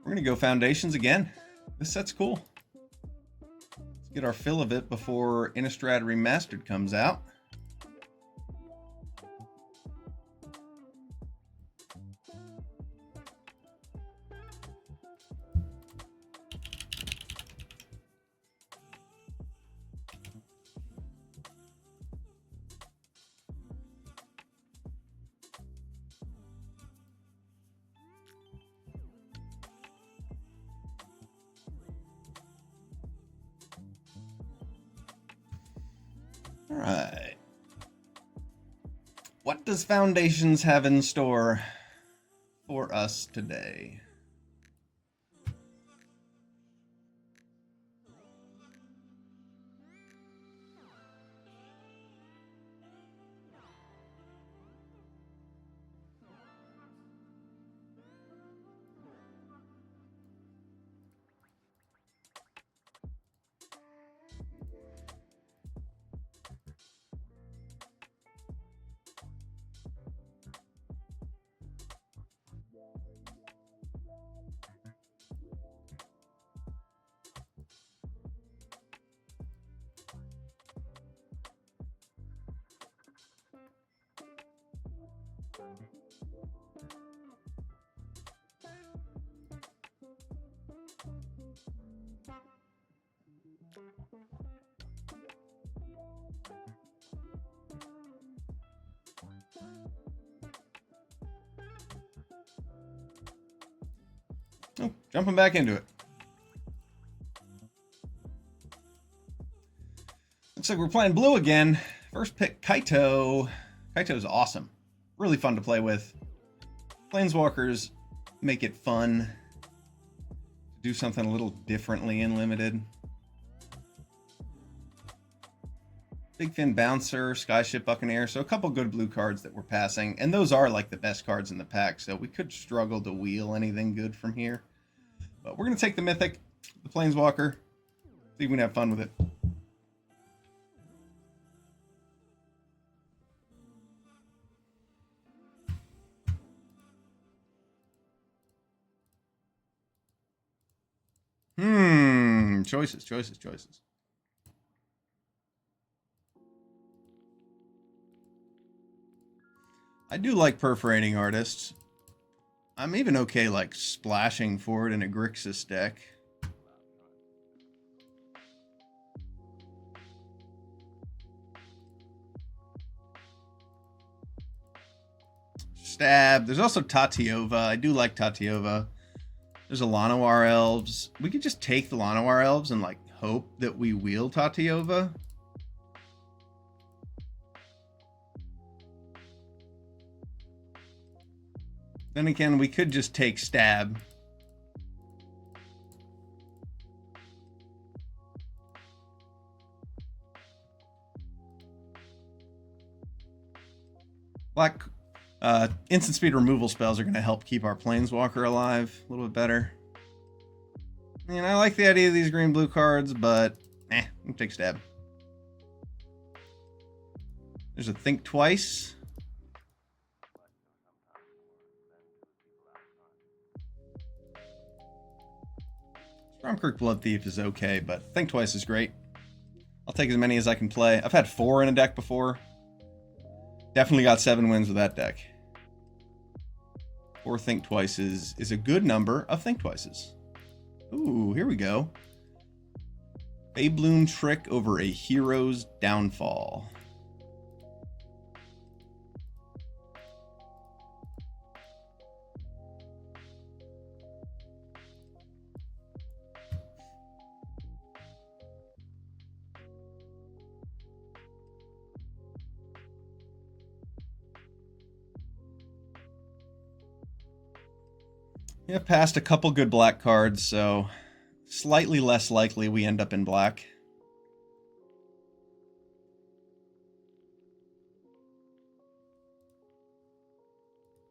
We're going to go Foundations again. This set's cool. Let's get our fill of it before Innistrad Remastered comes out. All right. What does Foundations have in store for us today? Oh, jumping back into it. Looks like we're playing blue again. First pick, Kaito. Kaito's awesome. Really fun to play with. Planeswalkers make it fun to do something a little differently in Limited. Big Fin Bouncer, Skyship Buccaneer, so a couple good blue cards that we're passing, and those are like the best cards in the pack, so we could struggle to wheel anything good from here. But we're going to take the Mythic, the Planeswalker, see if we can have fun with it. Choices. I do like Perforating Artists. I'm even okay like splashing for it in a Grixis deck. Stab. There's also Tatiova. I do like Tatiova. There's a Llanowar Elves. We could just take the Llanowar Elves and like hope that we wheel Tatiova. Then again, we could just take Stab. Black instant speed removal spells are going to help keep our Planeswalker alive a little bit better. I mean, I like the idea of these green-blue cards, but I'll take Stab. There's a Think Twice. Stormkirk Blood Thief is okay, but Think Twice is great. I'll take as many as I can play. I've had 4 in a deck before. Definitely got 7 wins with that deck. 4 Think Twices is a good number of Think Twices. Ooh, here we go. Baybloom Trick over a Hero's Downfall. Yeah, passed a couple good black cards, so slightly less likely we end up in black.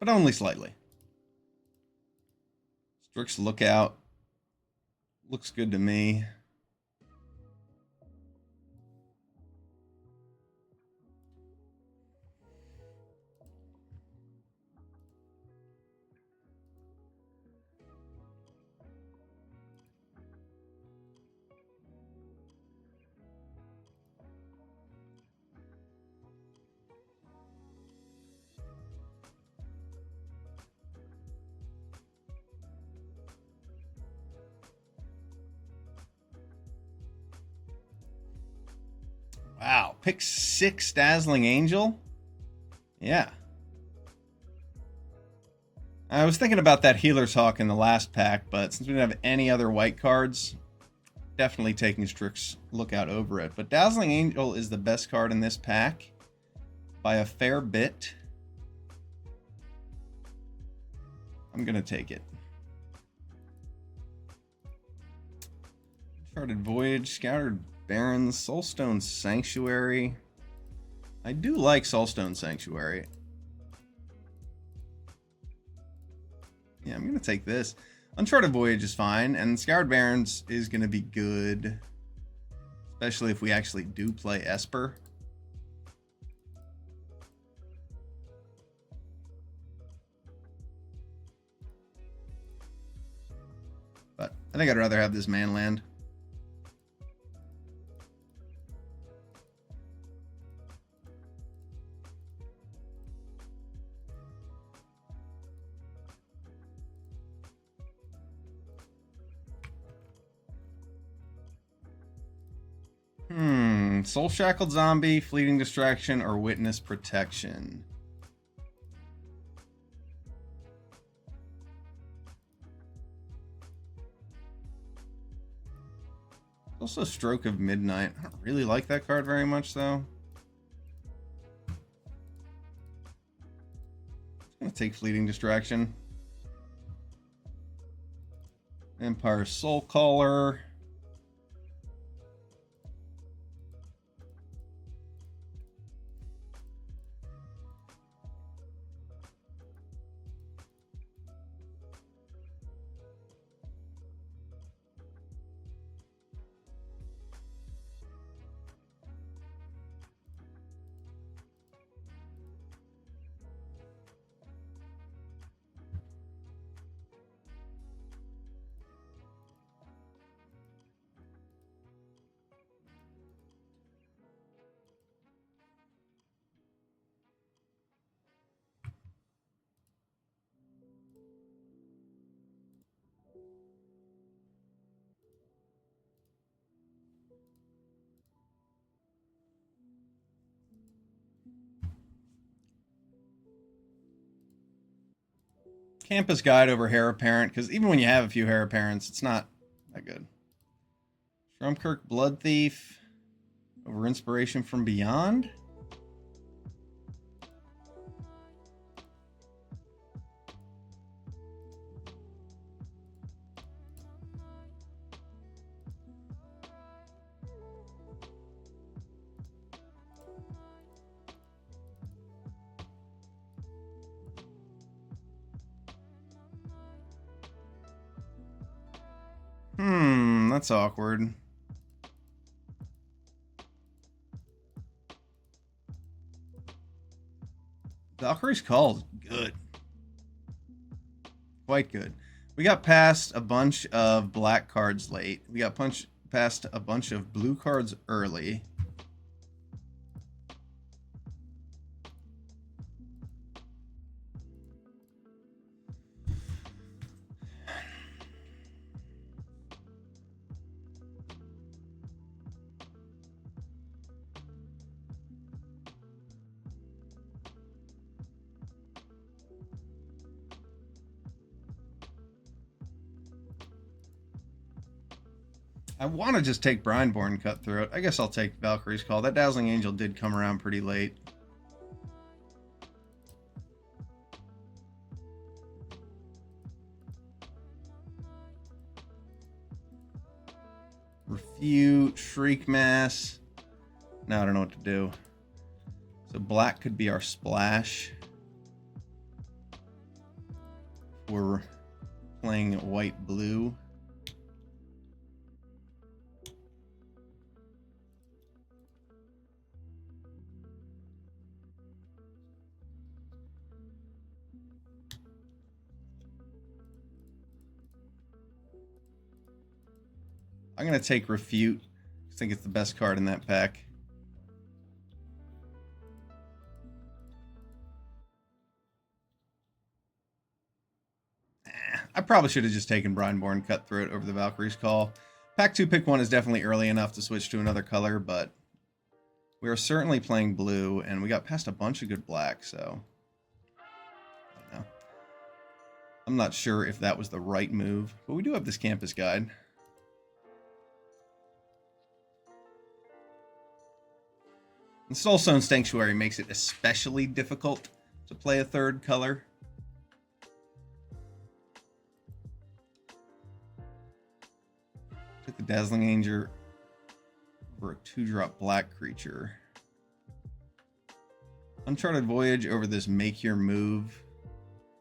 But only slightly. Strix Lookout looks good to me. Wow, pick 6 Dazzling Angel? Yeah. I was thinking about that Healer's Hawk in the last pack, but since we didn't have any other white cards, definitely taking Strix Lookout over it. But Dazzling Angel is the best card in this pack by a fair bit. I'm going to take it. Uncharted Voyage, Scattered Barrens, Soulstone Sanctuary. I do like Soulstone Sanctuary. Yeah, I'm going to take this. Uncharted Voyage is fine, and Scoured Barrens is going to be good. Especially if we actually do play Esper. But I think I'd rather have this man land. Soul Shackled Zombie, Fleeting Distraction, or Witness Protection. Also Stroke of Midnight. I don't really like that card very much, though. I'm going to take Fleeting Distraction. Empire Soul Caller. Campus Guide over Heir Apparent, because even when you have a few Heir Apparents, it's not that good. Drumkirk Blood Thief over Inspiration from Beyond. That's awkward. Valkyrie's Call is good. Quite good. We got past a bunch of black cards late. We got past a bunch of blue cards early. I want to just take Brineborn Cutthroat. I guess I'll take Valkyrie's Call. That Dazzling Angel did come around pretty late. Refute, Shriek Mass. Now I don't know what to do. So black could be our splash. We're playing white-blue. I'm going to take Refute. I think it's the best card in that pack. I probably should have just taken Brineborn Cutthroat over the Valkyrie's Call. Pack 2 pick 1 is definitely early enough to switch to another color, but We are certainly playing blue, and we got past a bunch of good black, so I don't know. I'm not sure if that was the right move, but we do have this campus guide. The Soulstone Sanctuary makes it especially difficult to play a third color. Took the Dazzling Angel over a 2-drop black creature. Uncharted Voyage over this Make Your Move.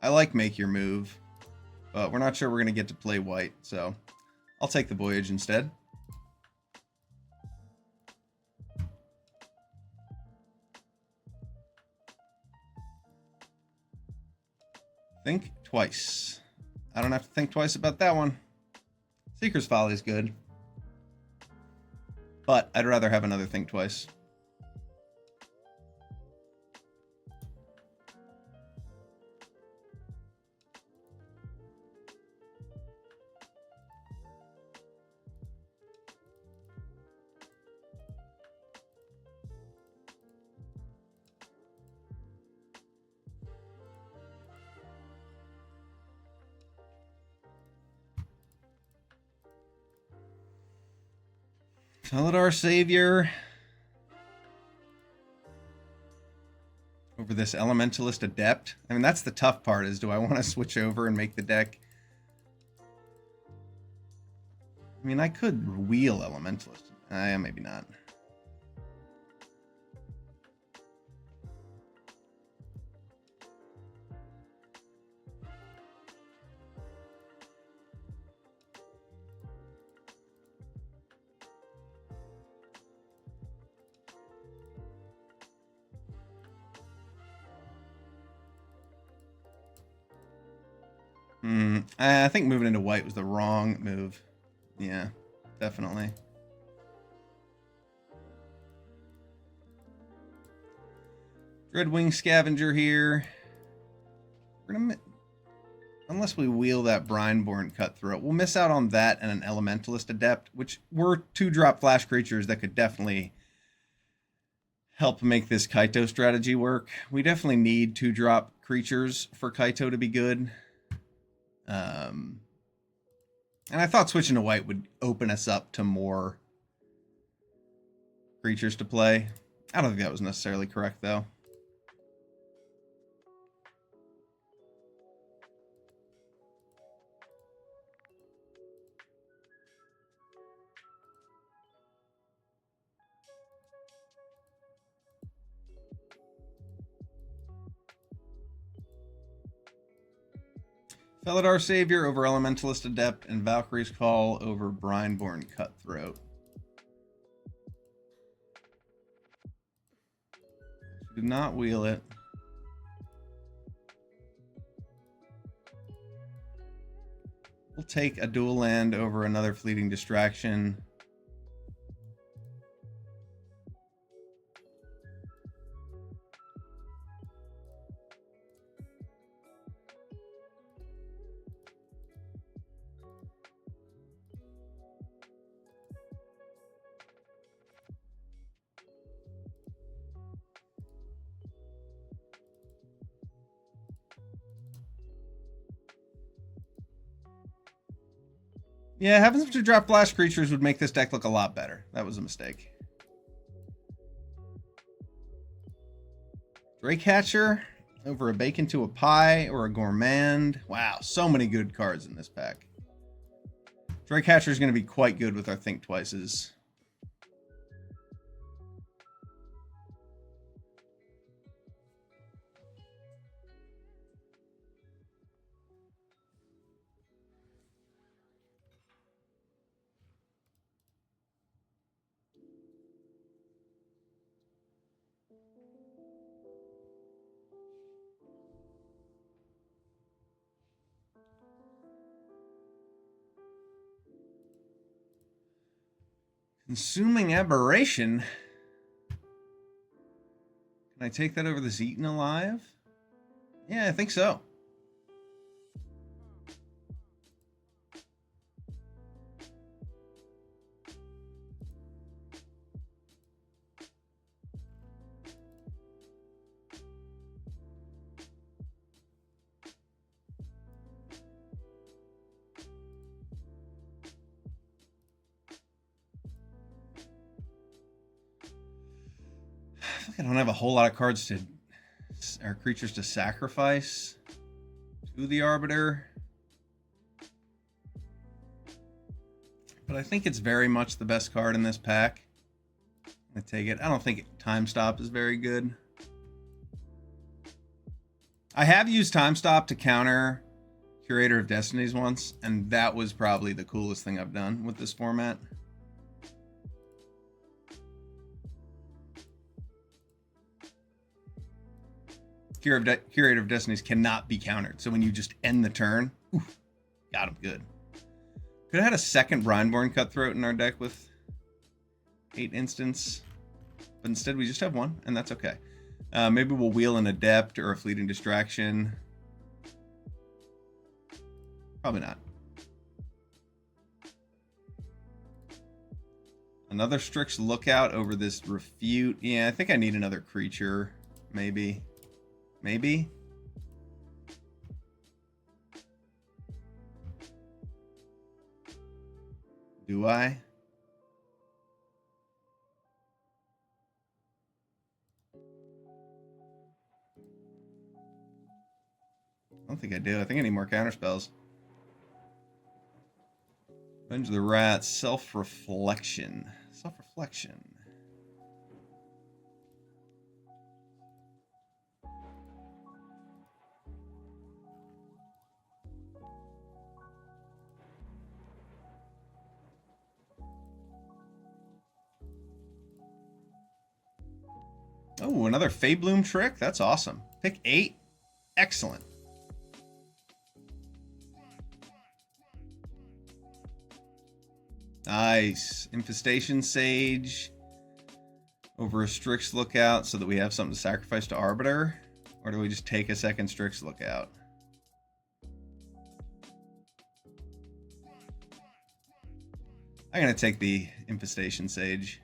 I like Make Your Move, but we're not sure we're going to get to play white, so I'll take the Voyage instead. Think twice. I don't have to think twice about that one. Seeker's Folly is good, but I'd rather have another think twice. Felidar Savior over this Elementalist Adept. I mean, that's the tough part, is do I want to switch over and make the deck? I mean, I could wheel Elementalist. Maybe not. I think moving into white was the wrong move. Yeah, definitely. Dreadwing Scavenger here. We're gonna, unless we wheel that Brineborn Cutthroat, we'll miss out on that and an Elementalist Adept, which were 2-drop flash creatures that could definitely help make this Kaito strategy work. We definitely need 2-drop creatures for Kaito to be good. And I thought switching to white would open us up to more creatures to play. I don't think that was necessarily correct, though. Felidar Savior over Elementalist Adept, and Valkyrie's Call over Brineborn Cutthroat. Did not wheel it. We'll take a dual land over another Fleeting Distraction. Yeah, having some 2-drop flash creatures would make this deck look a lot better. That was a mistake. Drakecatcher over a Bacon to a Pie or a Gourmand. Wow, so many good cards in this pack. Drakecatcher is going to be quite good with our Think Twices. Consuming Aberration. Can I take that over this Eaten Alive? Yeah, I think so. like I don't have a whole lot of cards to, or creatures to sacrifice to the Arbiter. But I think it's very much the best card in this pack. I take it. I don't think Time Stop is very good. I have used Time Stop to counter Curator of Destinies once, and that was probably the coolest thing I've done with this format. Curator of Destinies cannot be countered, so when you just end the turn, oof, got him good. Could have had a second Brindborn Cutthroat in our deck with 8 instants, but instead we just have one, and that's okay. Maybe we'll wheel an Adept or a Fleeting Distraction. Probably not. Another Strix Lookout over this Refute. Yeah, I think I need another creature. Maybe. Maybe? Do I? I don't think I do. I think I need more counterspells. Revenge of the Rats. Self-Reflection. Self-Reflection. Oh, another Faebloom trick? That's awesome. Pick 8. Excellent. Nice. Infestation Sage over a Strix Lookout so that we have something to sacrifice to Arbiter? Or do we just take a second Strix Lookout? I'm going to take the Infestation Sage.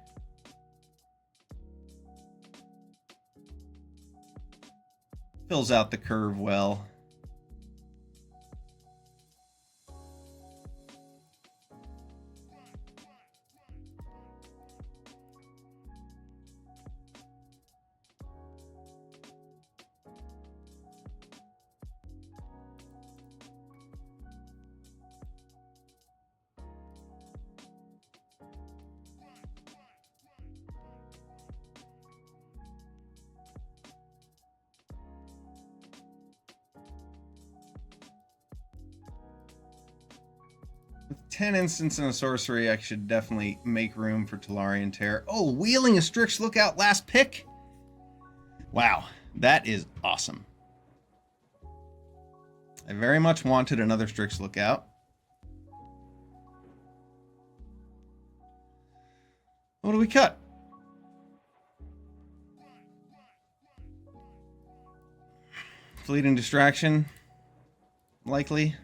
Fills out the curve well. With 10 instants and a sorcery, I should definitely make room for Tolarian Terror. Oh, wheeling a Strix Lookout last pick? Wow, that is awesome. I very much wanted another Strix Lookout. What do we cut? Fleeting Distraction, likely.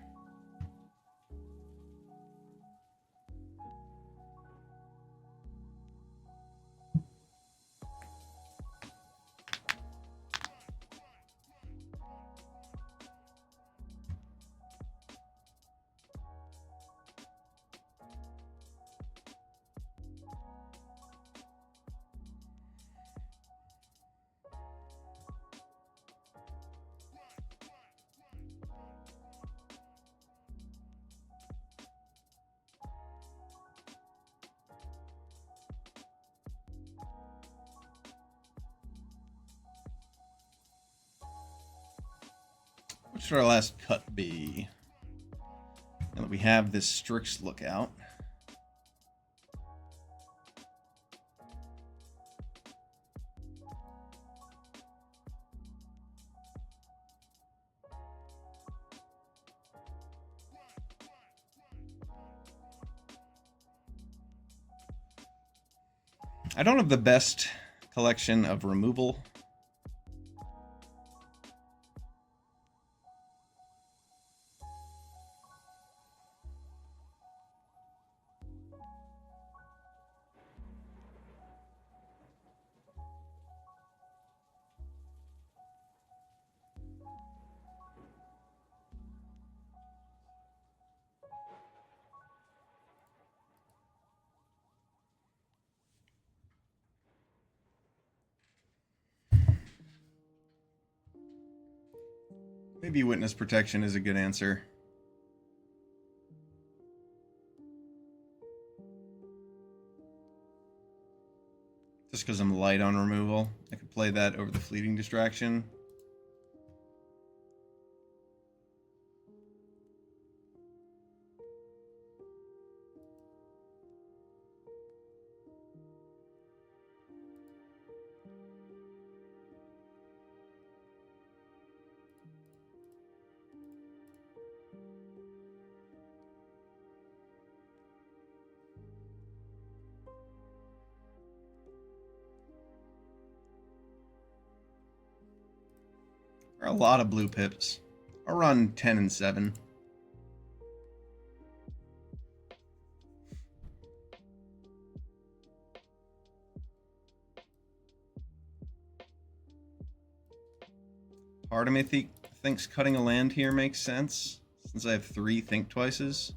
What should our last cut be? Now that we have this Strix Lookout. I don't have the best collection of removal. Maybe witness protection is a good answer. Just because I'm light on removal. I could play that over the fleeting distraction. There are a lot of blue pips. I'll run 10 and 7. Part of me thinks cutting a land here makes sense, since I have 3 think twices.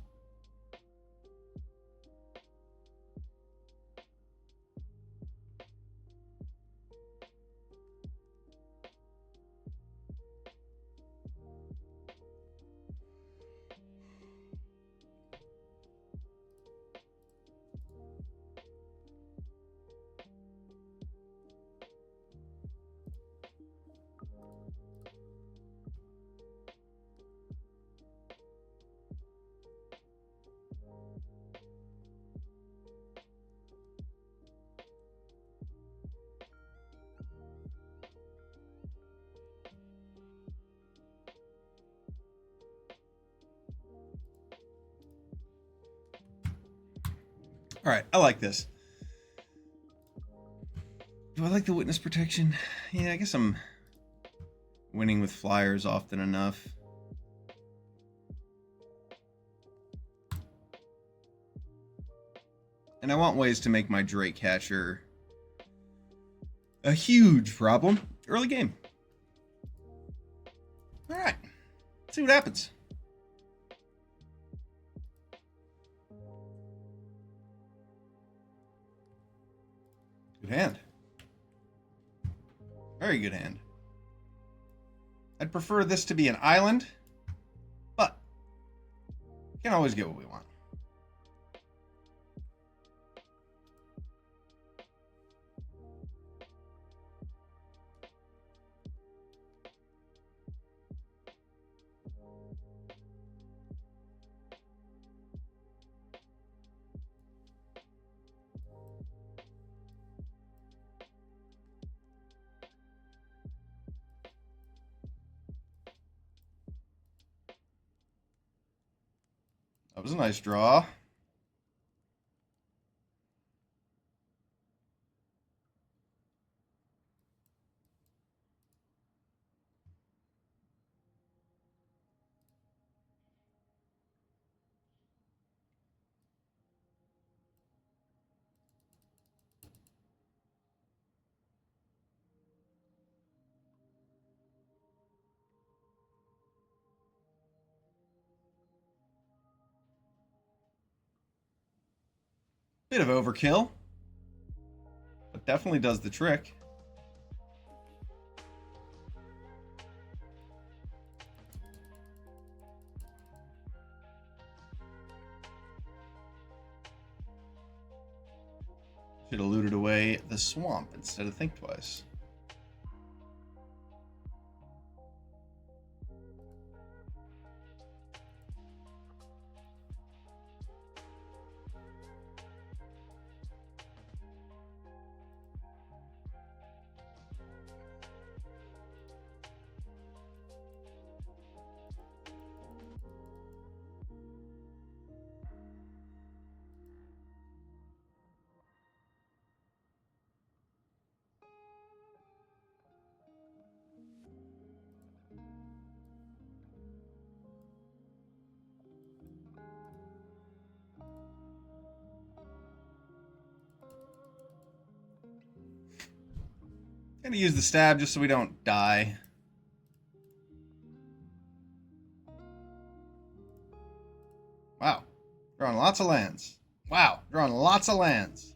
All right, I like this. Do I like the witness protection? Yeah, I guess I'm winning with flyers often enough. And I want ways to make my Drake Hatcher a huge problem early game. All right, let's see what happens. Good hand. Very good hand. I'd prefer this to be an island, but we can't always get what we want. That was a nice draw. Bit of overkill, but definitely does the trick. Should have looted away the swamp instead of think twice. Gonna use the stab just so we don't die. Wow. Drawing lots of lands. Wow. Drawing lots of lands.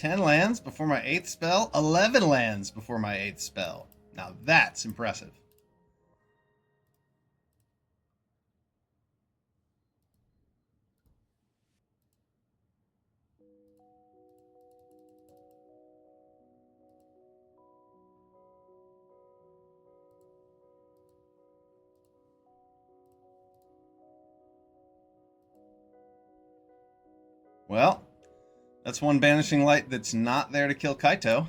10 lands before my 8th spell, 11 lands before my 8th spell. Now that's impressive. Well, that's one Banishing Light that's not there to kill Kaito.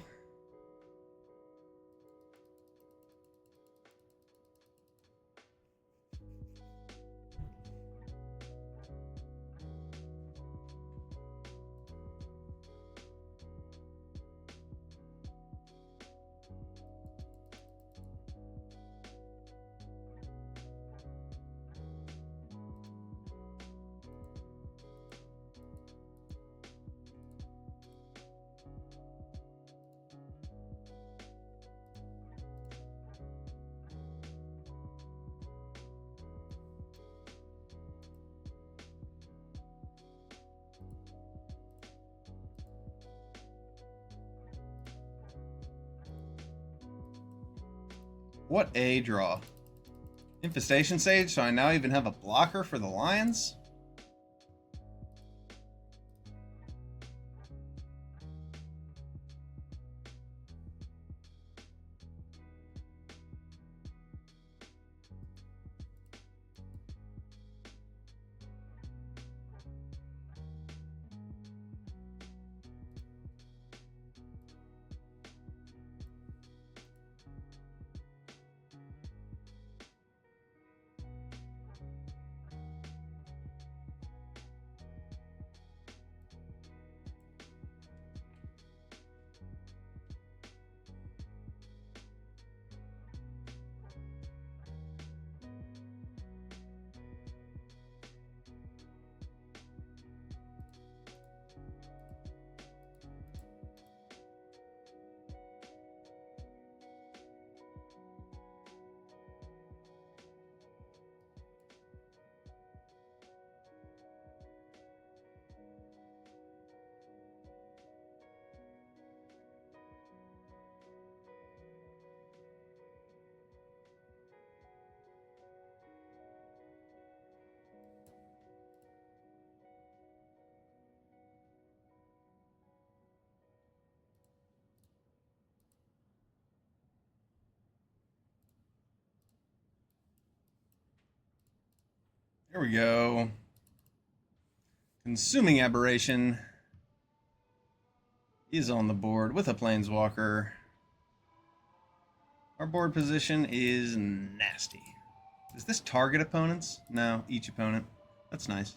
What a draw. Infestation Sage, so I now even have a blocker for the Lions? Here we go. Consuming Aberration is on the board with a Planeswalker. Our board position is nasty. Does this target opponents? No, each opponent. That's nice.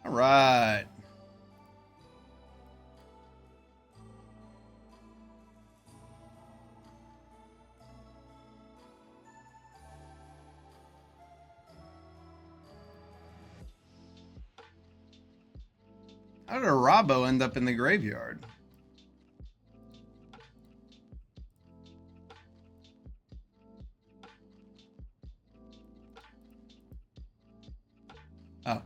All right. How did a Rabo end up in the graveyard? Oh.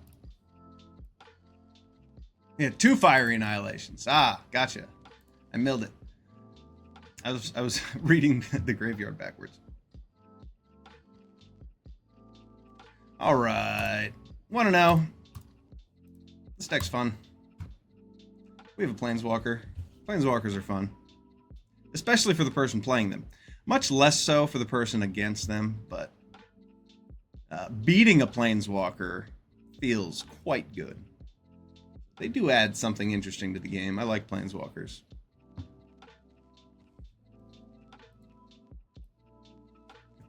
Yeah, 2 Fiery Annihilations. Ah, gotcha. I milled it. I was reading the graveyard backwards. All right. Want to know? This deck's fun. We have a Planeswalker. Planeswalkers are fun. Especially for the person playing them. Much less so for the person against them, but beating a Planeswalker feels quite good. They do add something interesting to the game. I like Planeswalkers.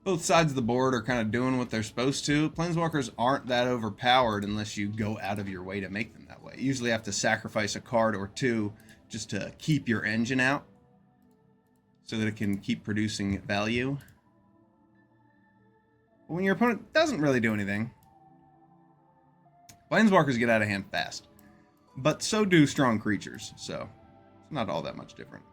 Both sides of the board are kind of doing what they're supposed to. Planeswalkers aren't that overpowered unless you go out of your way to make them that way. usually have to sacrifice a card or two just to keep your engine out so that it can keep producing value. But when your opponent doesn't really do anything, Planeswalkers get out of hand fast. But so do strong creatures, so it's not all that much different.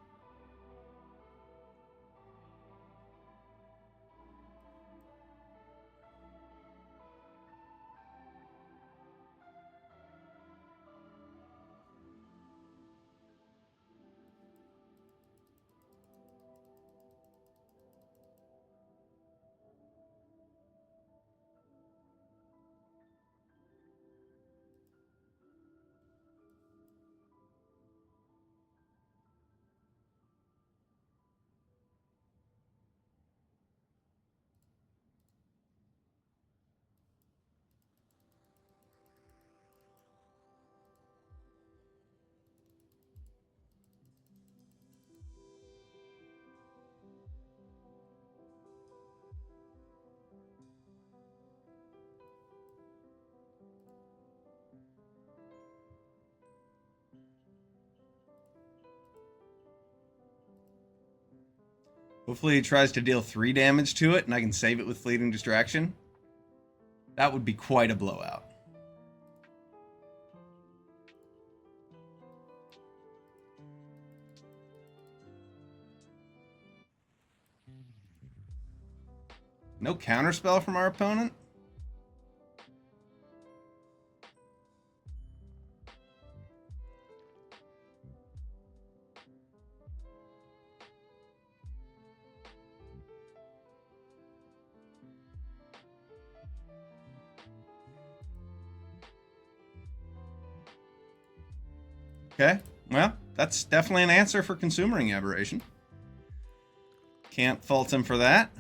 Hopefully he tries to deal 3 damage to it and I can save it with Fleeting Distraction. That would be quite a blowout. No counterspell from our opponent? Okay, well, that's definitely an answer for Consumering Aberration. Can't fault him for that.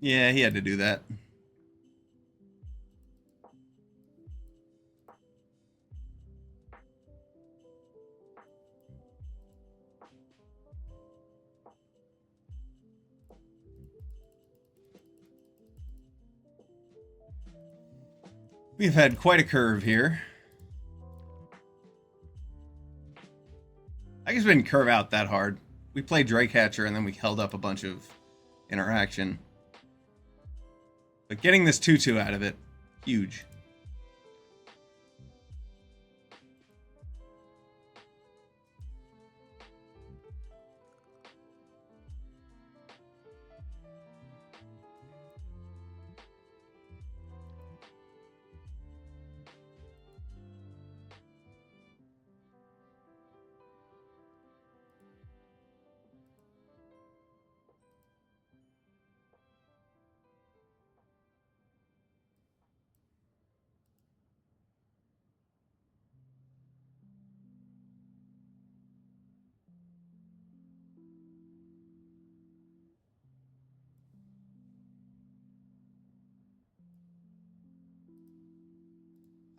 Yeah, he had to do that. We've had quite a curve here. I guess we didn't curve out that hard. We played Drakecatcher and then we held up a bunch of interaction. But getting this 2/2 out of it, huge.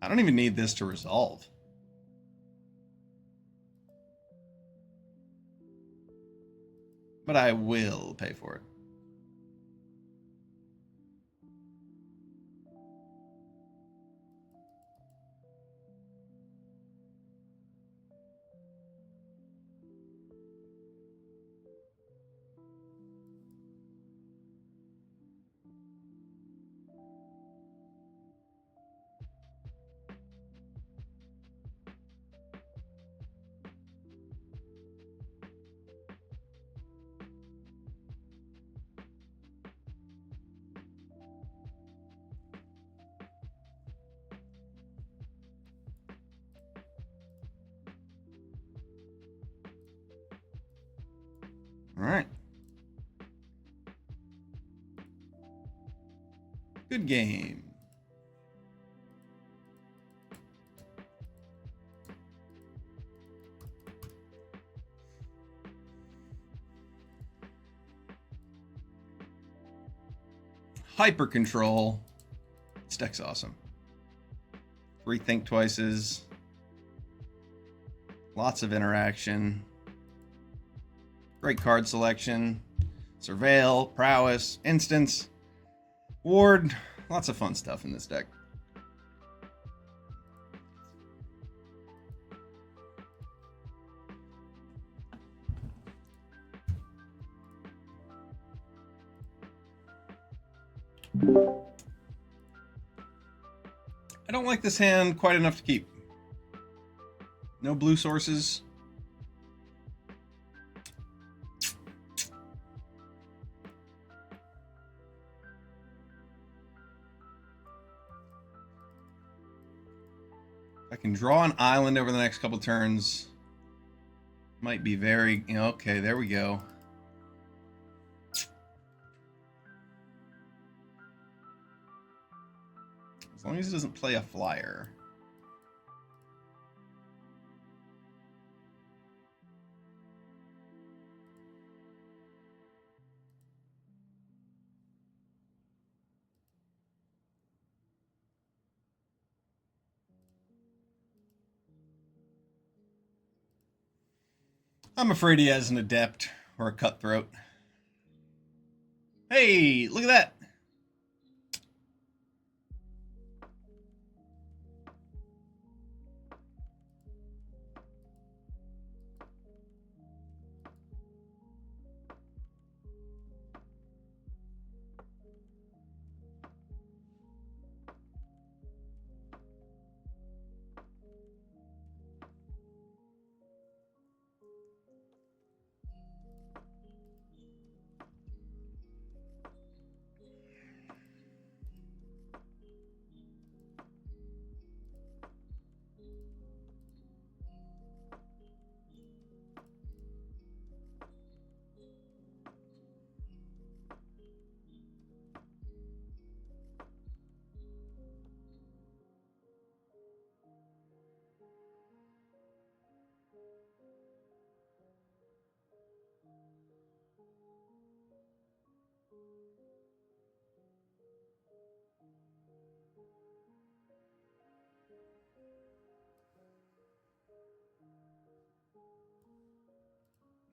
I don't even need this to resolve. But I will pay for it. All right. Good game. Hyper Control. This deck's awesome. 3 Think Twices. Lots of interaction. Great card selection. Surveil, Prowess, Instance, Ward. Lots of fun stuff in this deck. I don't like this hand quite enough to keep. No blue sources. I can draw an island over the next couple turns. Might be very, okay, there we go. As long as he doesn't play a flyer. I'm afraid he has an adept or a cutthroat. Hey, look at that.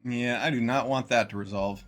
Yeah, I do not want that to resolve.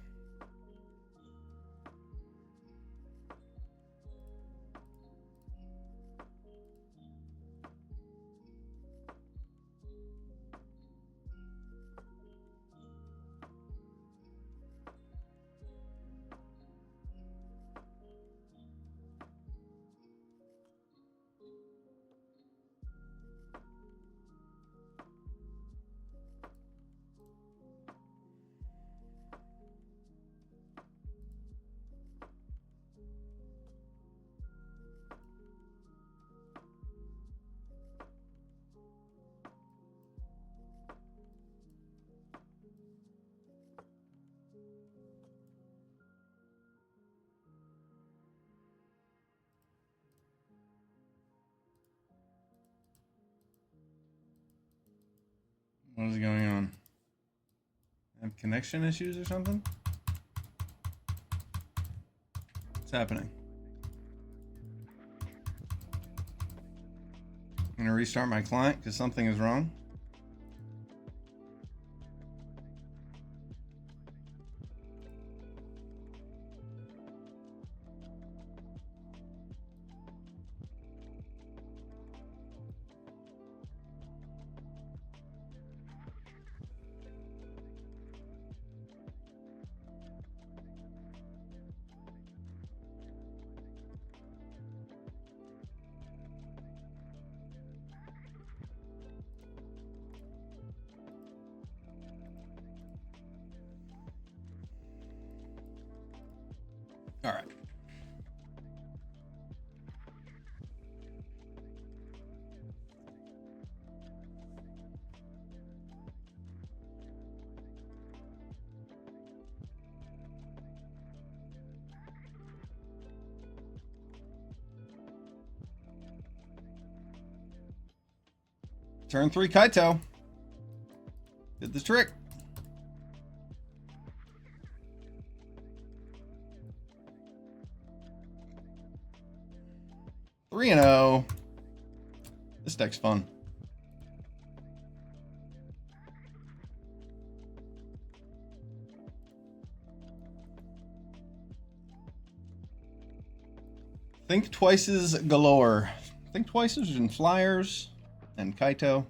What is going on? Have connection issues or something? What's happening? I'm gonna restart my client because something is wrong. All right. Turn 3 Kaito. Did the trick. 3-0. This deck's fun. Think Twice's galore. Think Twice's and Flyers and Kaito.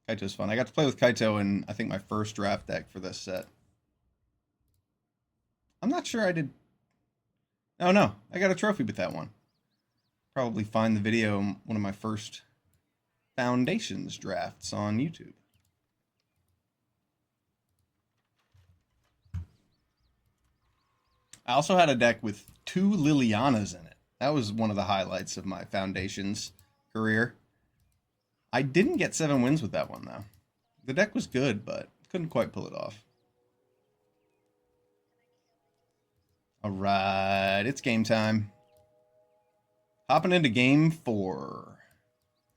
Kaito's fun. I got to play with Kaito in, I think, my first draft deck for this set. I'm not sure I did. Oh, no. I got a trophy with that one. Probably find the video in one of my first Foundations drafts on YouTube. I also had a deck with 2 Lilianas in it. That was one of the highlights of my Foundations career. I didn't get 7 wins with that one, though. The deck was good, but couldn't quite pull it off. Alright, it's game time. Hopping into game 4.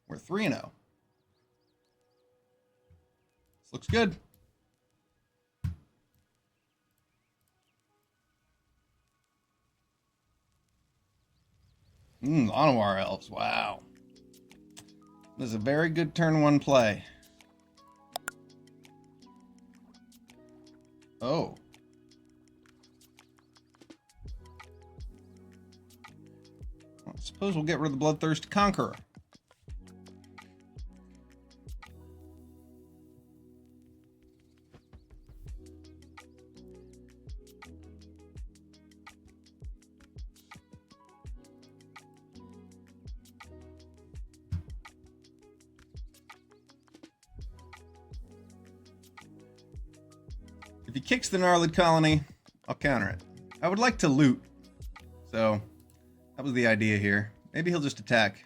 We're 3-0. This looks good. Llanowar Elves, wow. This is a very good turn 1 play. Oh. Well, I suppose we'll get rid of the Bloodthirst Conqueror. If he kicks the Gnarled Colony, I'll counter it. I would like to loot, so that was the idea here. Maybe he'll just attack.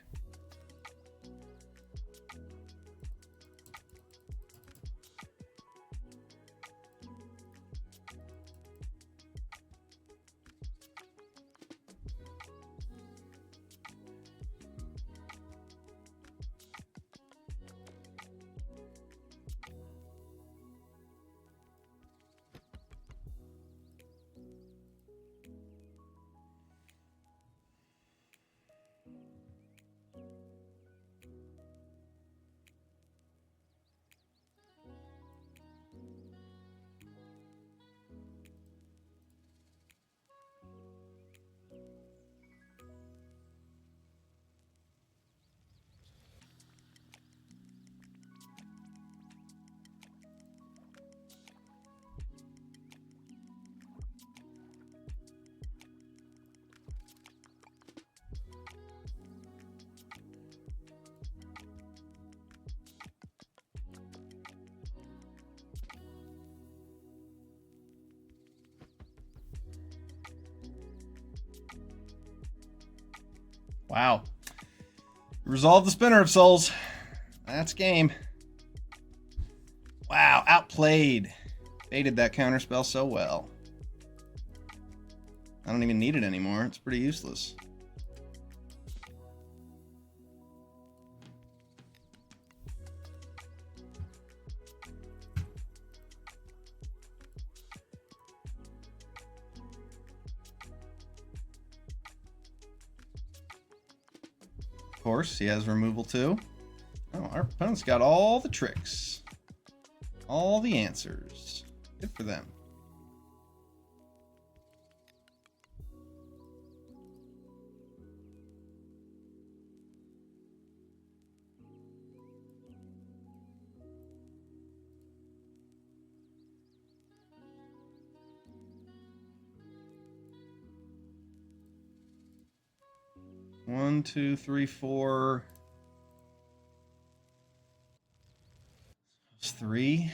Wow. Resolve the Spinner of Souls. That's game. Wow, outplayed. Baited that counterspell so well. I don't even need it anymore. It's pretty useless. Of course, he has removal too. Oh, our opponent's got all the tricks. All the answers. Good for them. One, two, three, four. It's 3.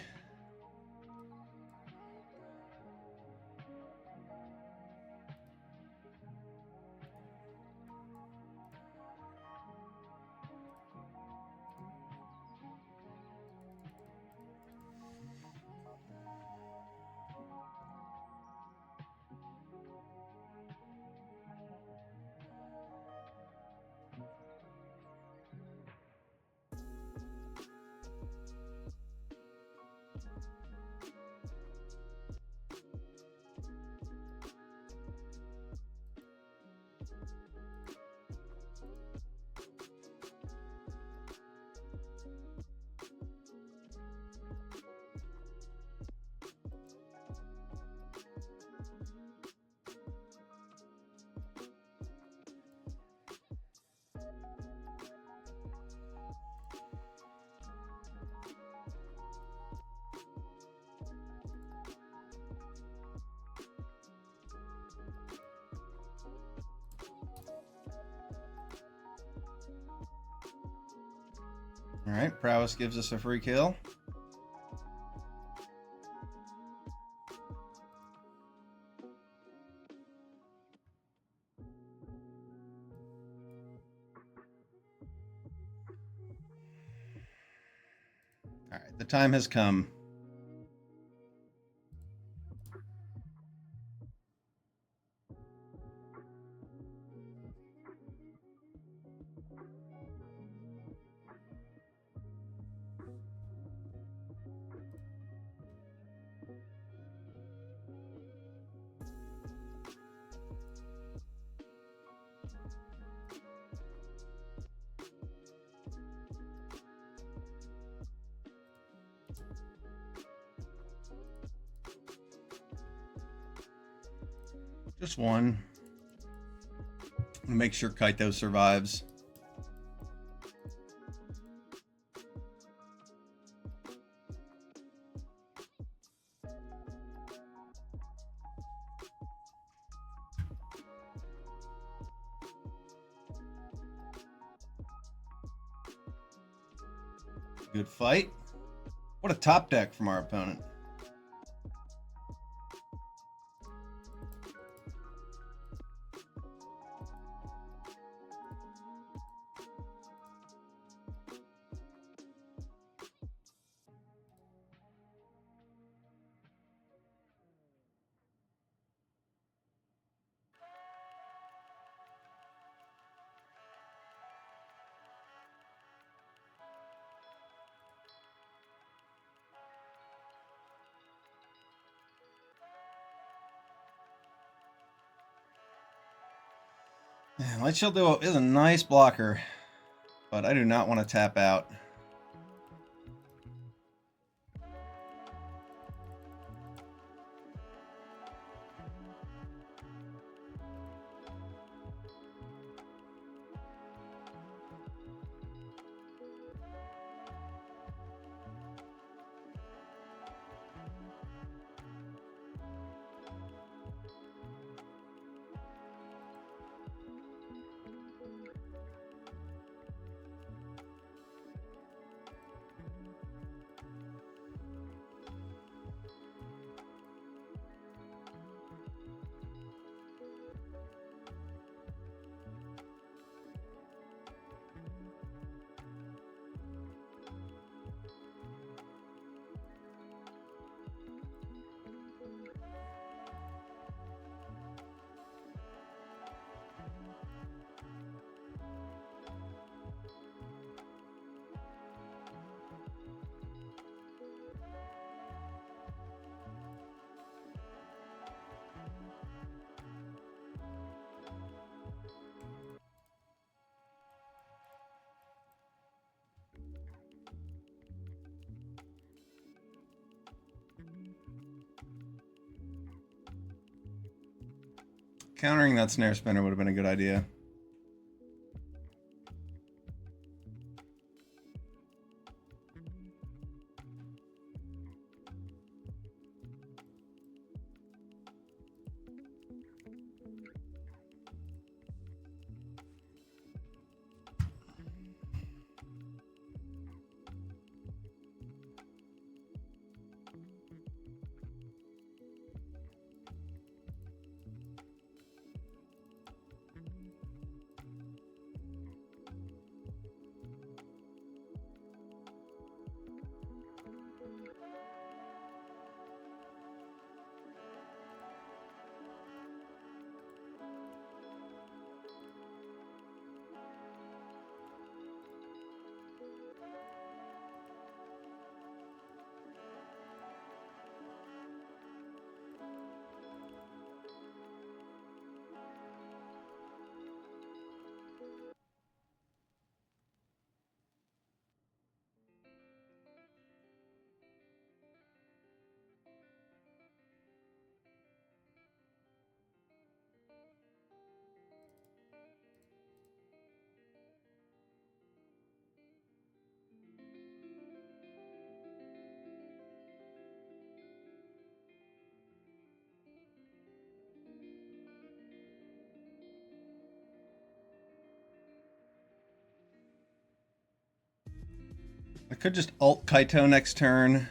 All right, prowess gives us a free kill. All right, the time has come. Just one. Make sure Kaito survives. Good fight. What a top deck from our opponent. Light Shield Duo is a nice blocker, but I do not want to tap out. Countering that snare spinner would have been a good idea. I could just ult Kaito next turn.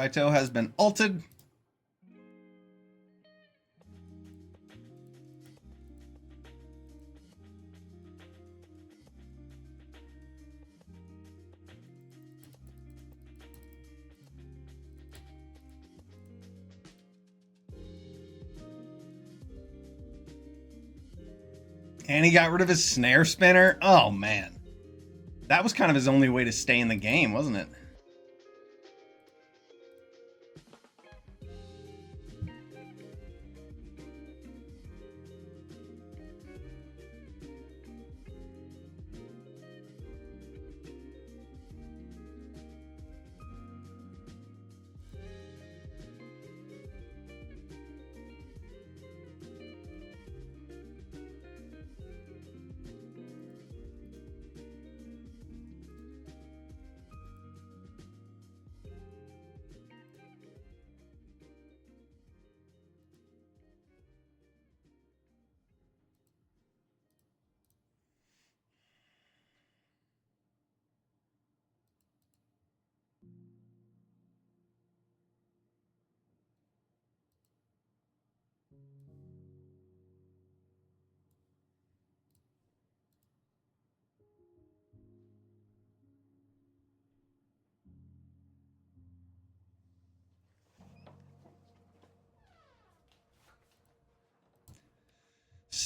Kaito has been ulted. And he got rid of his snare spinner. Oh, man. That was kind of his only way to stay in the game, wasn't it?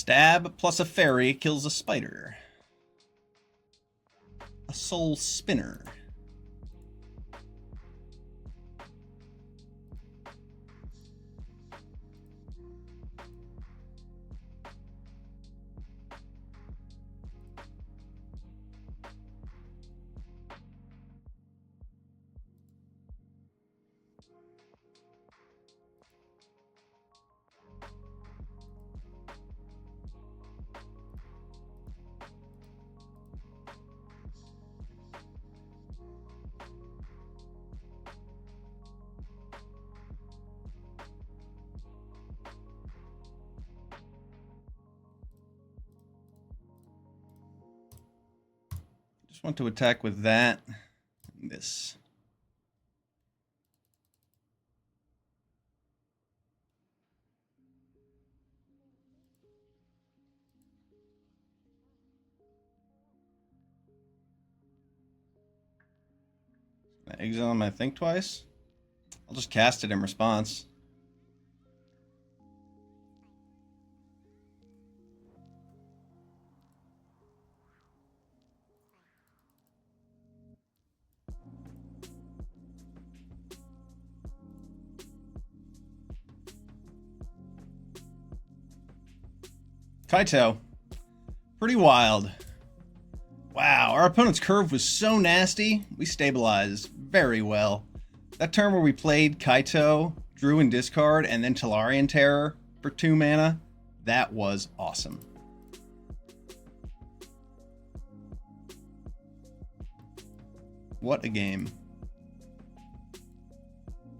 Stab plus a fairy kills a spider. A soul spinner. Just want to attack with that and this. Exile my think twice. I'll just cast it in response. Kaito. Pretty wild. Wow, our opponent's curve was so nasty, we stabilized very well. That turn where we played Kaito, drew and discard, and then Tolarian Terror for 2 mana, that was awesome. What a game.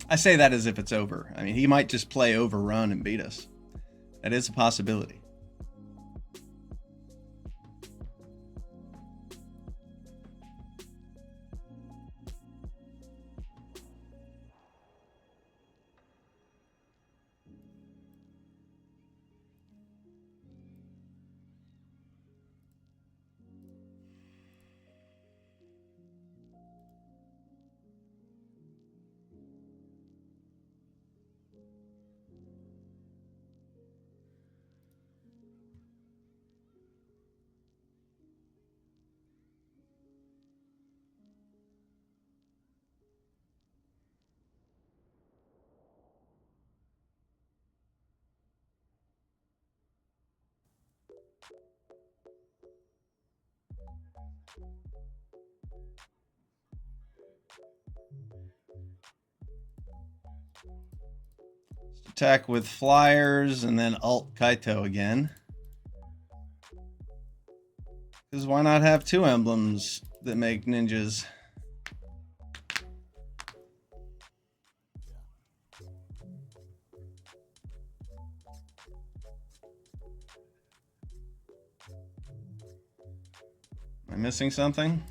I say that as if it's over. I mean, he might just play Overrun and beat us. That is a possibility. Attack with flyers and then alt Kaito again. Because why not have two emblems that make ninjas? Am I missing something?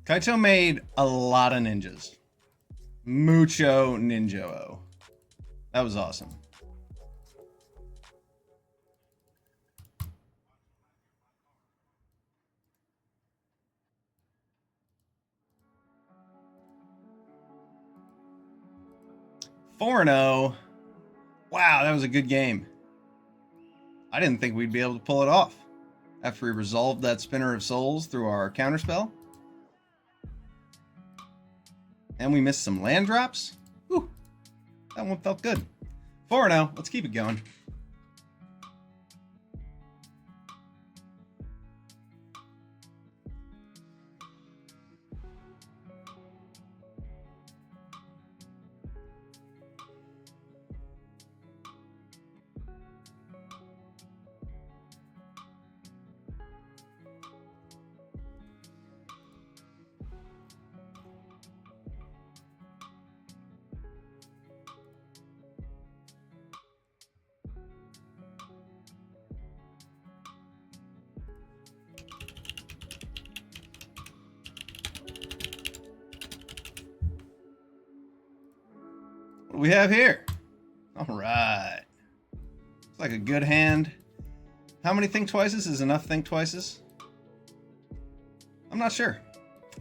Kaito made a lot of ninjas. Mucho ninja-o. That was awesome. Four-0. Wow, that was a good game. I didn't think we'd be able to pull it off after we resolved that Spinner of Souls through our counterspell. And we missed some land drops. Whew, that one felt good. 4-0. Let's keep it going. What do we have here? All right. Looks like a good hand. How many Think Twices is enough Think Twices? I'm not sure.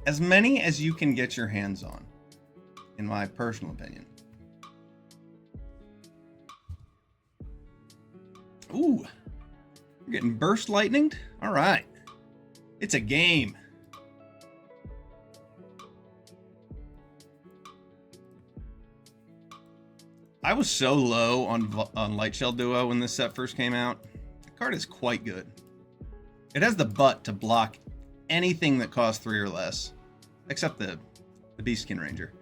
As many as you can get your hands on, in my personal opinion. Ooh, we're getting burst lightninged. All right. It's a game. I was so low on Lightshell Duo when this set first came out. The card is quite good. It has the butt to block anything that costs 3 or less, except the Beastkin Ranger,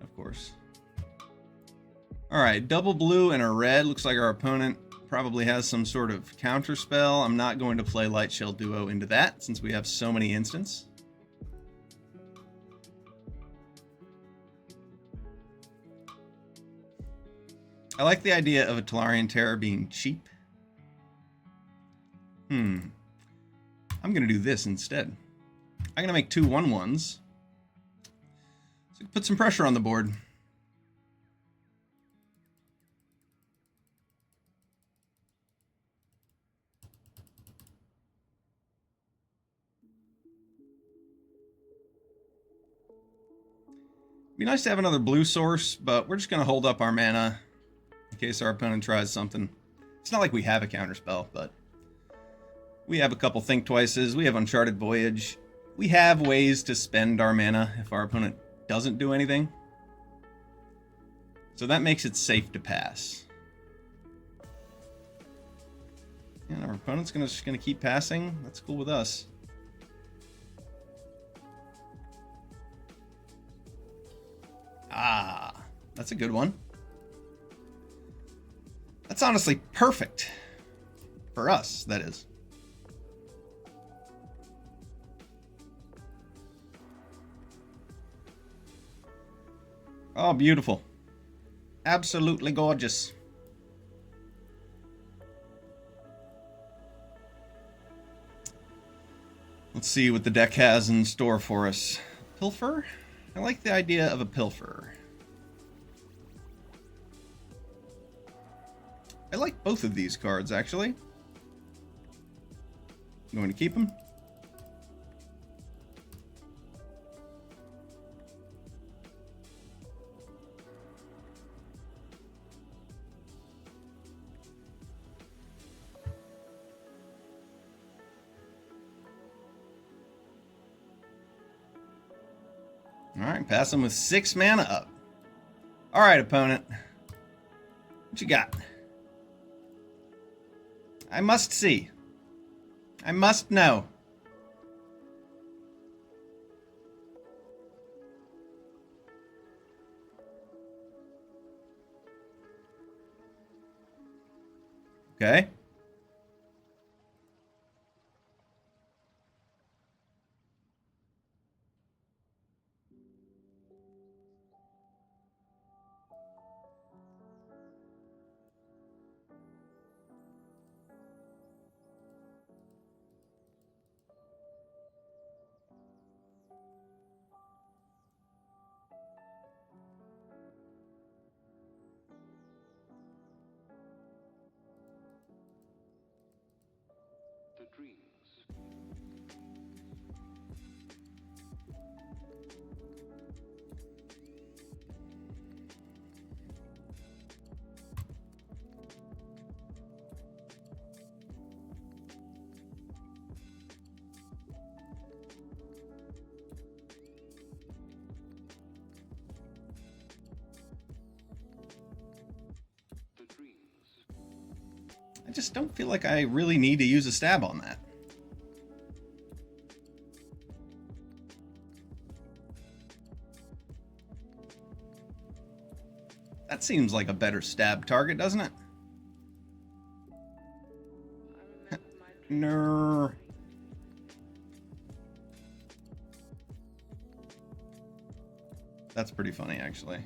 of course. All right, double blue and a red. Looks like our opponent probably has some sort of counter spell. I'm not going to play Lightshell Duo into that since we have so many instants. I like the idea of a Talarian Terror being cheap. I'm going to do this instead. I'm going to make 2 1/1s. So put some pressure on the board. It'd be nice to have another blue source, but we're just going to hold up our mana in case our opponent tries something. It's not like we have a counterspell, but we have a couple Think Twices. We have Uncharted Voyage. We have ways to spend our mana if our opponent doesn't do anything. So that makes it safe to pass. And our opponent's just gonna keep passing. That's cool with us. Ah, that's a good one. That's honestly perfect. For us, that is. Oh, beautiful. Absolutely gorgeous. Let's see what the deck has in store for us. Pilfer? I like the idea of a pilfer. I like both of these cards, actually. I'm going to keep them. Alright, pass him with 6 mana up. Alright, opponent. What you got? I must see. I must know. Okay. I just don't feel like I really need to use a stab on that. That seems like a better stab target, doesn't it? No. That's pretty funny, actually.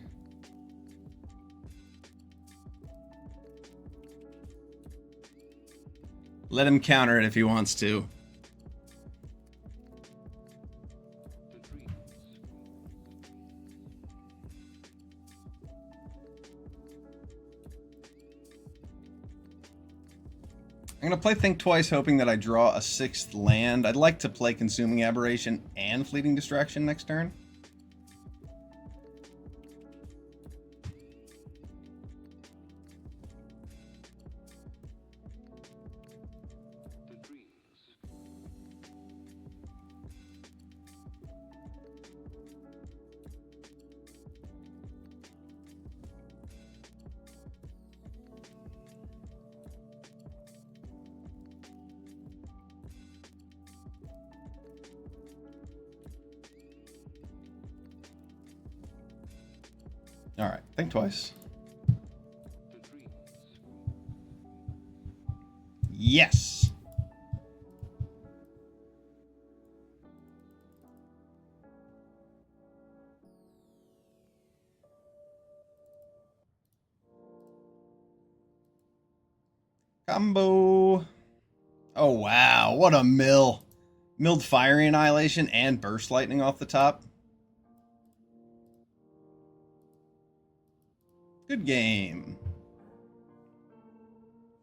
Let him counter it if he wants to. I'm going to play Think Twice, hoping that I draw a 6th land. I'd like to play Consuming Aberration and Fleeting Distraction next turn. All right, think twice. Yes. Combo. Oh, wow. What a mill. Milled Fiery Annihilation and Burst Lightning off the top. Good game.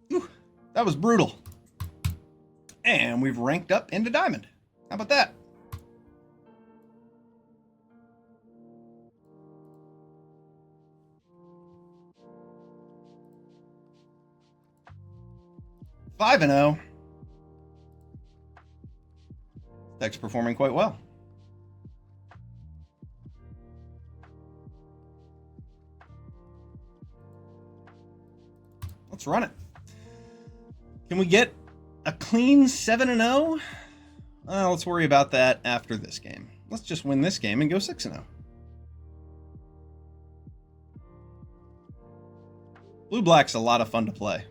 Whew, that was brutal. And we've ranked up into Diamond. How about that? Five and 0. Deck's performing quite well. Let's run it. Can we get A clean 7-0? Let's worry about that after this game. Let's just win this game and go 6-0. Blue-black's a lot of fun to play.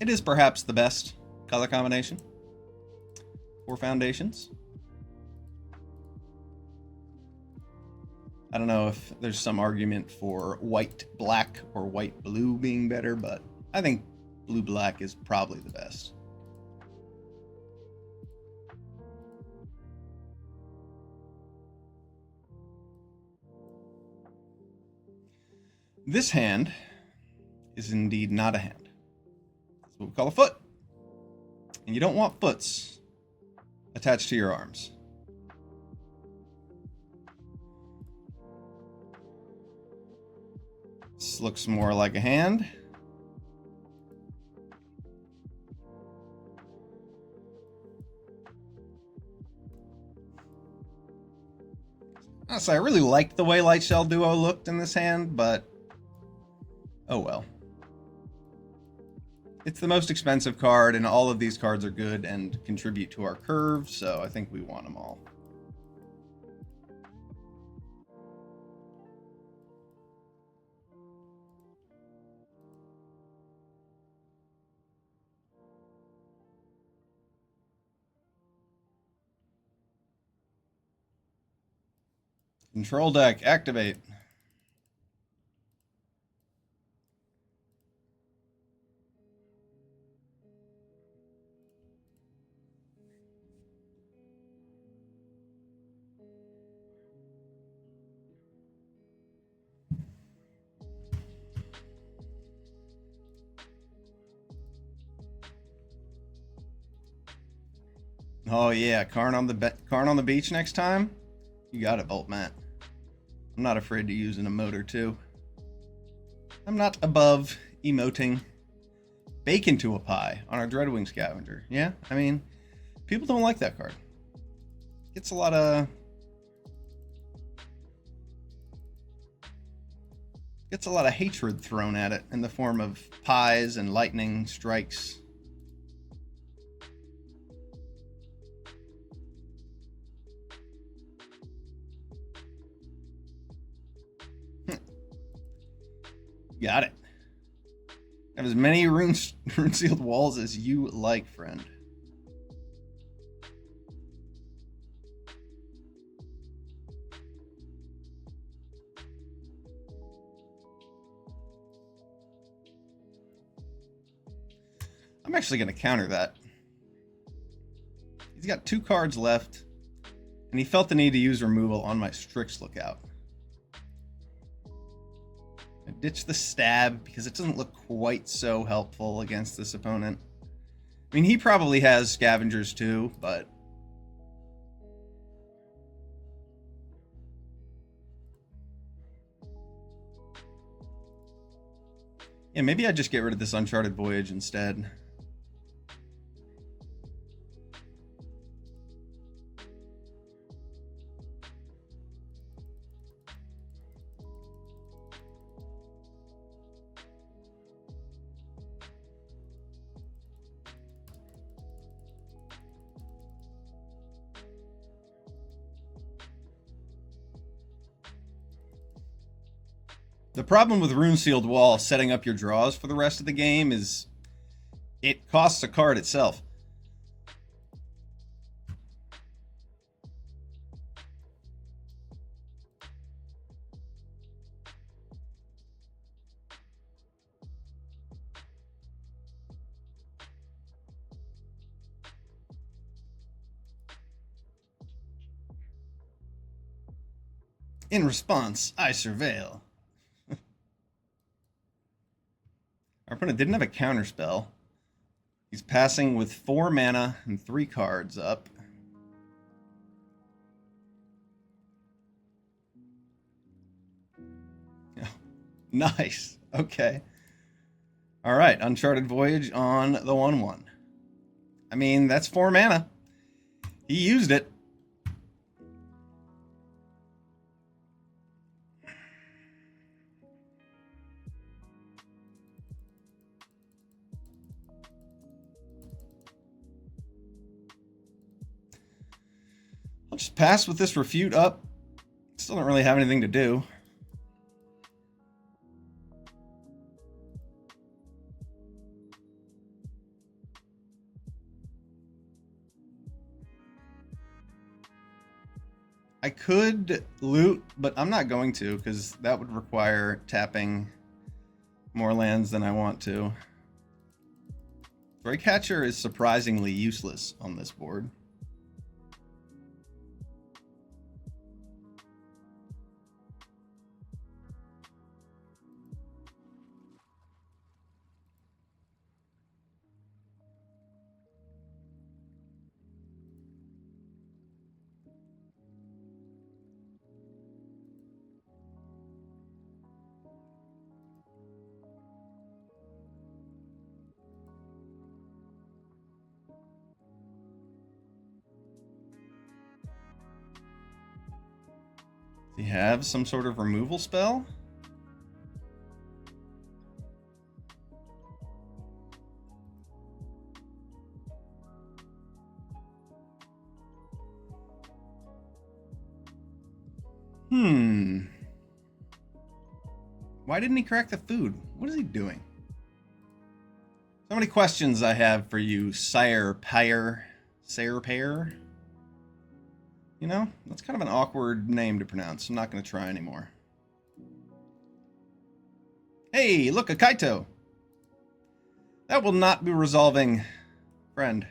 It is perhaps the best color combination for foundations. I don't know if there's some argument for white-black or white-blue being better, but I think blue-black is probably the best. This hand is indeed not a hand. That's what we call a foot. And you don't want foots attached to your arms. This looks more like a hand. Honestly, I really liked the way Light Shell Duo looked in this hand, but oh well. It's the most expensive card, and all of these cards are good and contribute to our curve, so I think we want them all. Control deck, activate. Oh yeah, Karn on the beach next time? You got it, Volt Matt. I'm not afraid to use an emote or two. I'm not above emoting bacon to a pie on our Dreadwing Scavenger. Yeah, I mean, people don't like that card. Gets a lot of hatred thrown at it in the form of pies and lightning strikes. Got it. Have as many rune sealed walls as you like, friend. I'm actually going to counter that. He's got 2 cards left, and he felt the need to use removal on my Strix Lookout. I ditch the stab because it doesn't look quite so helpful against this opponent. I mean, he probably has scavengers too, but yeah, maybe I just get rid of this Uncharted Voyage instead. The problem with Rune Sealed Wall setting up your draws for the rest of the game is it costs a card itself. In response, I surveil. Our opponent didn't have a counterspell. He's passing with 4 mana and 3 cards up. Oh, nice. Okay. All right, Uncharted Voyage on the 1/1. I mean, that's 4 mana. He used it. We'll just pass with this refute up. Still don't really have anything to do. I could loot, but I'm not going to because that would require tapping more lands than I want to. Catcher is surprisingly useless on this board. Does he have some sort of removal spell? Why didn't he crack the food? What is he doing? So many questions I have for you, Sire Pyre. Sire Pyre? You know, that's kind of an awkward name to pronounce. I'm not going to try anymore. Hey, look, a Kaito! That will not be resolving, friend.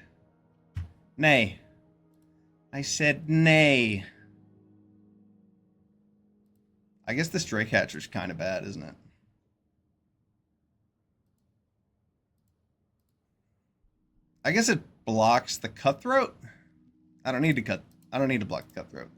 Nay. I said nay. I guess this Draycatcher's kind of bad, isn't it? I guess it blocks the Cutthroat. I don't need to block the Cutthroat.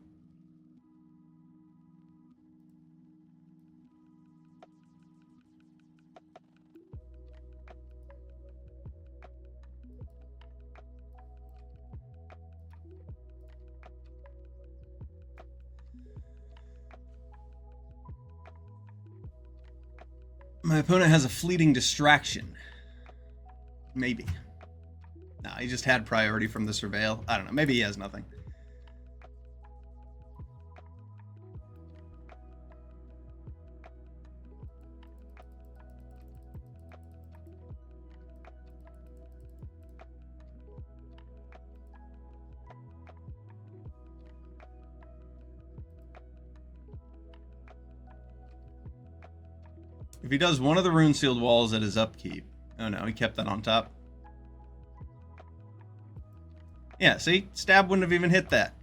My opponent has a fleeting distraction. Maybe. No, he just had priority from the Surveil. I don't know. Maybe he has nothing. If he does one of the rune sealed walls at his upkeep. Oh no, he kept that on top. Yeah, see? Stab wouldn't have even hit that.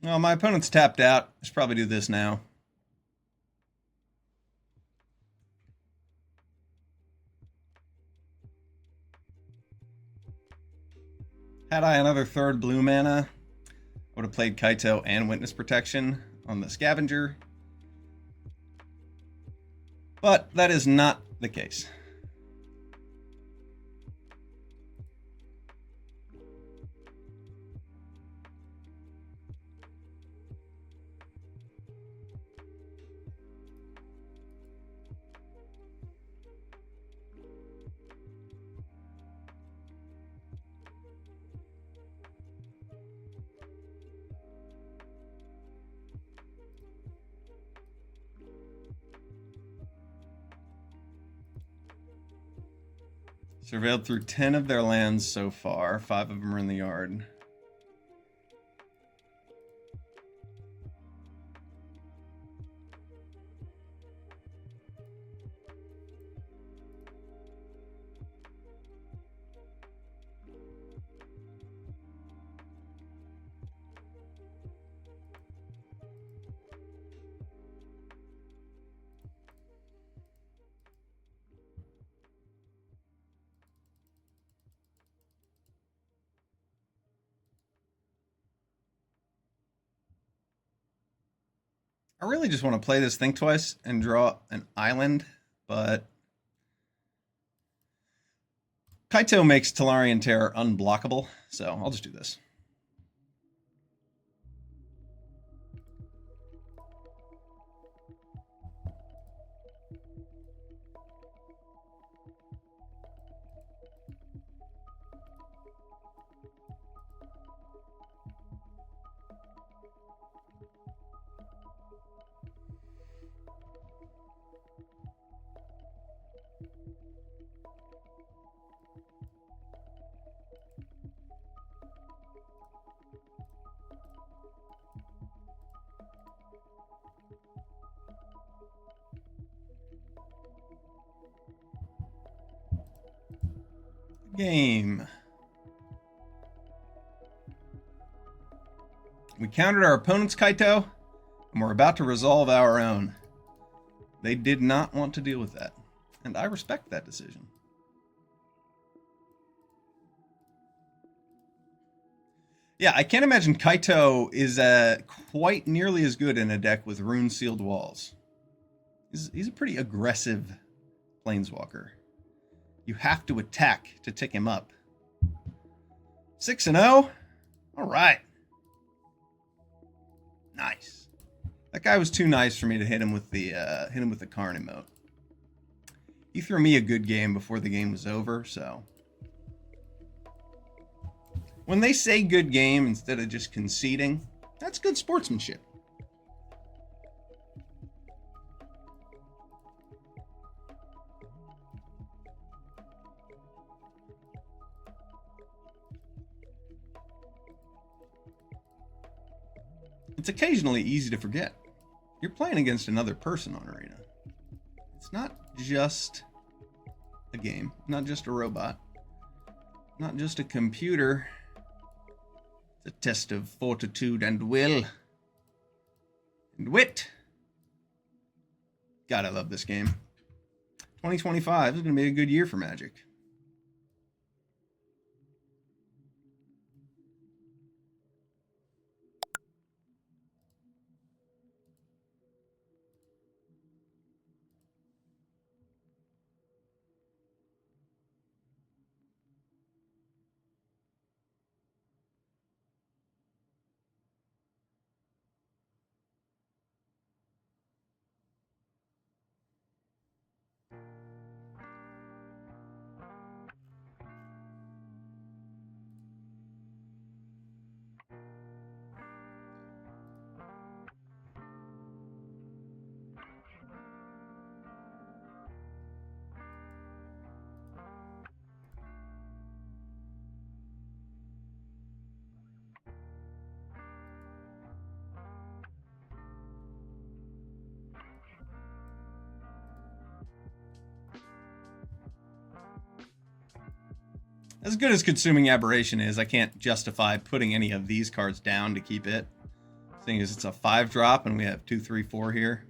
Well, my opponent's tapped out. I should probably do this now. Had I another third blue mana, I would have played Kaito and Witness Protection on the Scavenger. But that is not the case. Surveilled through 10 of their lands so far. 5 of them are in the yard. I really just want to play this Think Twice and draw an island, but Kaito makes Tellurian Terror unblockable, so I'll just do this. Game. We countered our opponent's Kaito, and we're about to resolve our own. They did not want to deal with that, and I respect that decision. Yeah, I can't imagine Kaito is quite nearly as good in a deck with rune-sealed walls. He's a pretty aggressive planeswalker. You have to attack to tick him up. 6-0? All right. Nice. That guy was too nice for me to hit him with the Karn emote. He threw me a good game before the game was over, so when they say good game instead of just conceding, that's good sportsmanship. It's occasionally easy to forget. You're playing against another person on Arena. It's not just a game, not just a robot, not just a computer. It's a test of fortitude and will and wit. God, I love this game. 2025 is going to be a good year for Magic. As good as Consuming Aberration is, I can't justify putting any of these cards down to keep it. Seeing as it's a 5-drop and we have 2, 3, 4 here.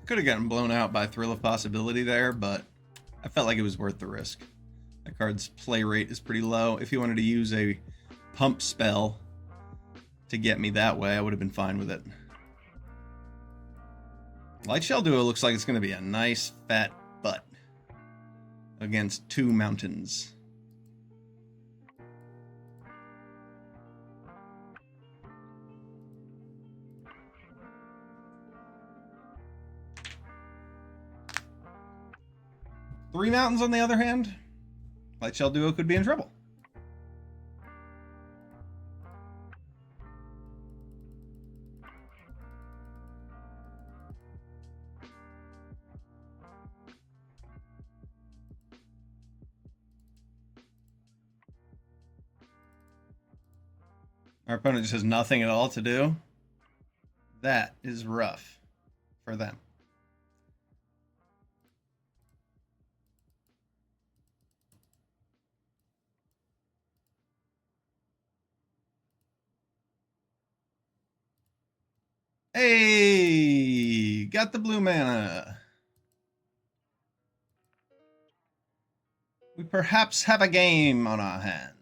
Could have gotten blown out by Thrill of Possibility there, but I felt like it was worth the risk. That card's play rate is pretty low. If he wanted to use a pump spell to get me that way, I would have been fine with it. Light Shell Duo looks like it's going to be a nice fat butt against 2 mountains. Three mountains, on the other hand, Light Shell Duo could be in trouble. Our opponent just has nothing at all to do. That is rough for them. Hey, got the blue mana. We perhaps have a game on our hands.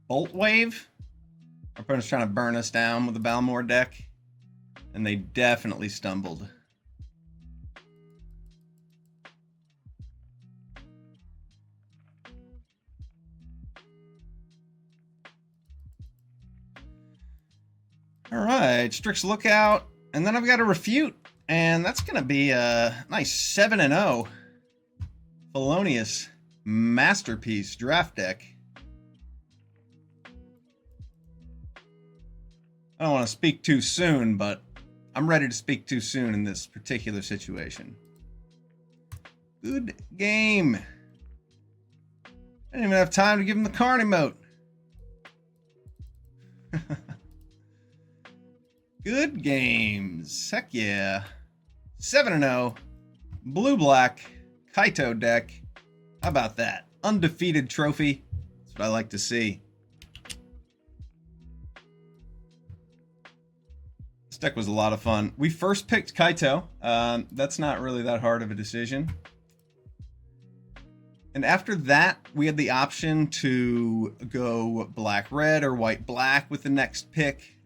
Bolt Wave? Our opponent's trying to burn us down with the Balmor deck, and they definitely stumbled. All right, Strix Lookout, and then I've got a Refute, and that's going to be a nice 7-0 Felonious Masterpiece draft deck. I don't want to speak too soon, but I'm ready to speak too soon in this particular situation. Good game. I didn't even have time to give him the Karn emote. Good games. Heck yeah. 7-0. Blue-black. Kaito deck. How about that? Undefeated trophy. That's what I like to see. This deck was a lot of fun. We first picked Kaito. That's not really that hard of a decision. And after that, we had the option to go black-red or white-black with the next pick.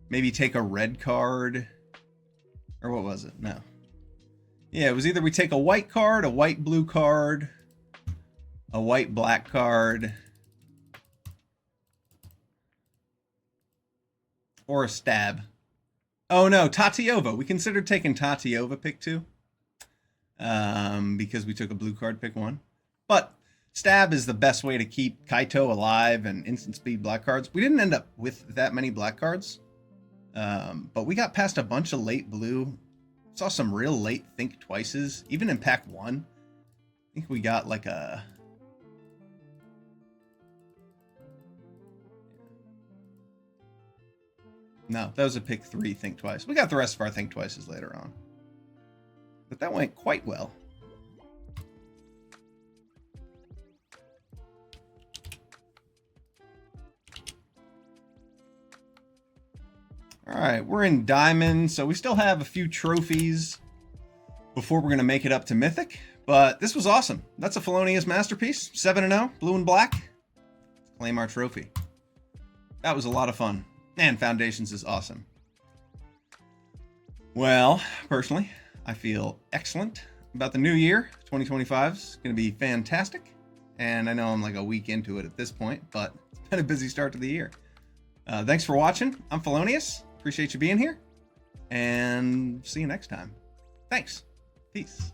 Maybe take a red card. Or what was it? No. Yeah, it was either we take a white card, a white-blue card, a white-black card, or a stab. Oh no, Tatiova. We considered taking Tatiova pick 2. Because we took a blue card pick 1. But stab is the best way to keep Kaito alive and instant speed black cards. We didn't end up with that many black cards. But we got past a bunch of late blue. Saw some real late Think Twices. Even in pack 1. I think we got like a... No, that was a pick 3 Think Twice. We got the rest of our Think Twices later on. But that went quite well. All right, we're in Diamond, so we still have a few trophies before we're going to make it up to Mythic. But this was awesome. That's a Felonious Masterpiece. 7-0, blue and black. Let's claim our trophy. That was a lot of fun. And Foundations is awesome. Well, personally, I feel excellent about the new year. 2025 is going to be fantastic. And I know I'm like a week into it at this point, but it's been a busy start to the year. Thanks for watching. I'm Felonious. Appreciate you being here. And see you next time. Thanks. Peace.